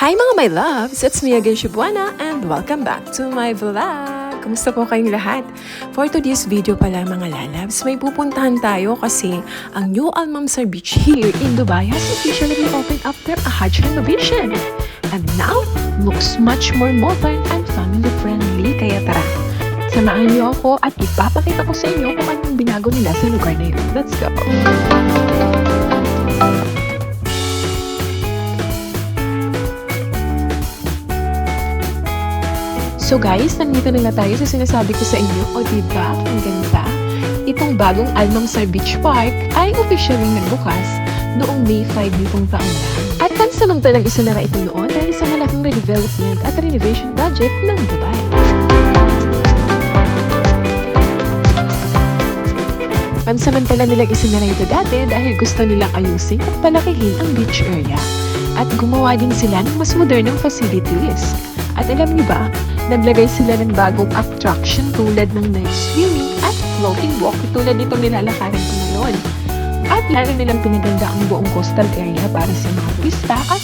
Hi mga my loves! It's me again, Shibuana, and welcome back to my vlog! Kumusta po kayong lahat? For today's video pala mga lalabs, may pupuntahan tayo kasi ang New Al Mamsar Beach here in Dubai has officially been opened after a Hajj renovation. And now, looks much more modern and family-friendly, kaya tara! Samahan niyo ako at ipapakita ko sa inyo kung anong binago nila sa lugar na yun. Let's go! So guys, nandito na tayo sa sinasabi ko sa inyo. O diba, ang ganda. Itong bagong Al Mamsar Beach Park ay officially nagbukas noong May 5 nitong taon na. At pansamantalang isinara ito noon dahil sa malaking redevelopment at renovation budget ng Dubai. Pansamantala nilang isinara ito dati dahil gusto nilang ayusin at palakihin ang beach area. At gumawa din sila ng mas modernong facilities. At alam niyo ba, naglagay sila ng bagong attraction tulad ng night swimming at floating walk tulad nitong nilalakaran ko ngayon. At lalo nilang pinaganda ang buong coastal area para sa mga turista at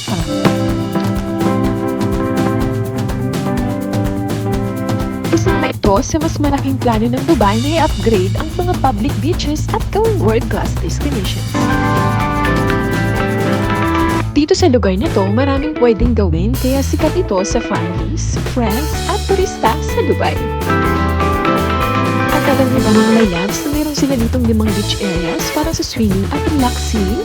isa na ito sa mas malaking plano ng Dubai na i-upgrade ang mga public beaches at gawing world-class destinations. Dito sa lugar na to, maraming pwedeng gawin kaya sikat ito sa families, friends, at turista sa Dubai. At alam niyo ba mga my loves na meron sila ditong 5 beach areas para sa swimming at relaxing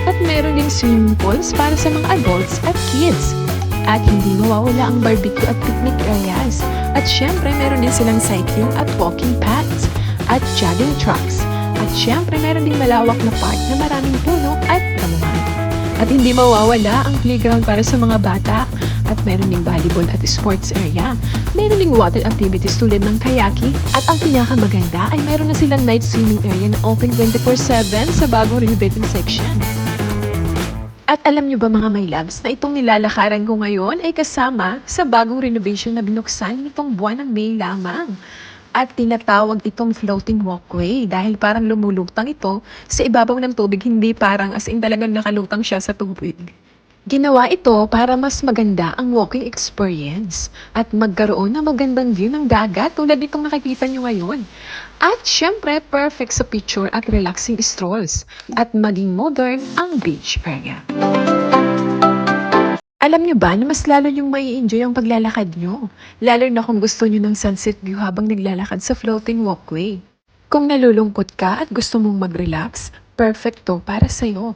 at meron ding swimming pools para sa mga adults at kids. At hindi mawawala ang barbecue at picnic areas. At syempre meron din silang cycling at walking paths at jogging tracks. At syempre meron ding malawak na park na maraming puno at damuhan. At hindi mawawala ang playground para sa mga bata at meron ding volleyball at sports area. Meron ding water activities tulad ng kayaking at ang pinakamaganda ay meron na silang night swimming area na open 24/7 sa bagong renovated section. At alam niyo ba mga my loves na itong nilalakaran ko ngayon ay kasama sa bagong renovation na binuksan nitong buwan ng May lamang. At tinatawag itong floating walkway dahil parang lumulutang ito sa ibabaw ng tubig, hindi parang as in talagang nakalutang siya sa tubig. Ginawa ito para mas maganda ang walking experience at magkaroon ng magandang view ng dagat tulad itong nakikita nyo ngayon. At syempre, perfect sa picture at relaxing strolls at maging modern ang beach area. Alam niyo ba na mas lalo yung mai-enjoy ang paglalakad nyo? Lalo na kung gusto nyo ng sunset view habang naglalakad sa floating walkway. Kung nalulungkot ka at gusto mong mag-relax, perfect to para sa'yo.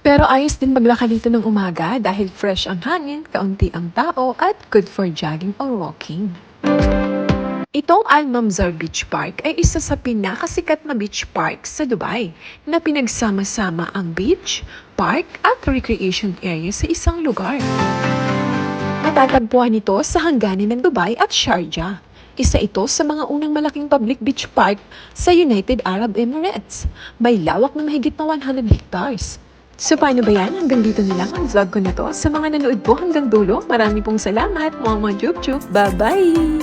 Pero ayos din maglakad dito ng umaga dahil fresh ang hangin, kaunti ang tao at good for jogging or walking. Itong Al Mamsar Beach Park ay isa sa pinakasikat na beach park sa Dubai na pinagsama-sama ang beach, park at recreation area sa isang lugar. Matatagpuan ito sa hangganan ng Dubai at Sharjah. Isa ito sa mga unang malaking public beach park sa United Arab Emirates. May lawak na mahigit na 100 hectares. So paano ba yan? Hanggang dito na lang ang vlog ko na to. Sa mga nanood po hanggang dulo, marami pong salamat. Mga chup-chup. Bye-bye!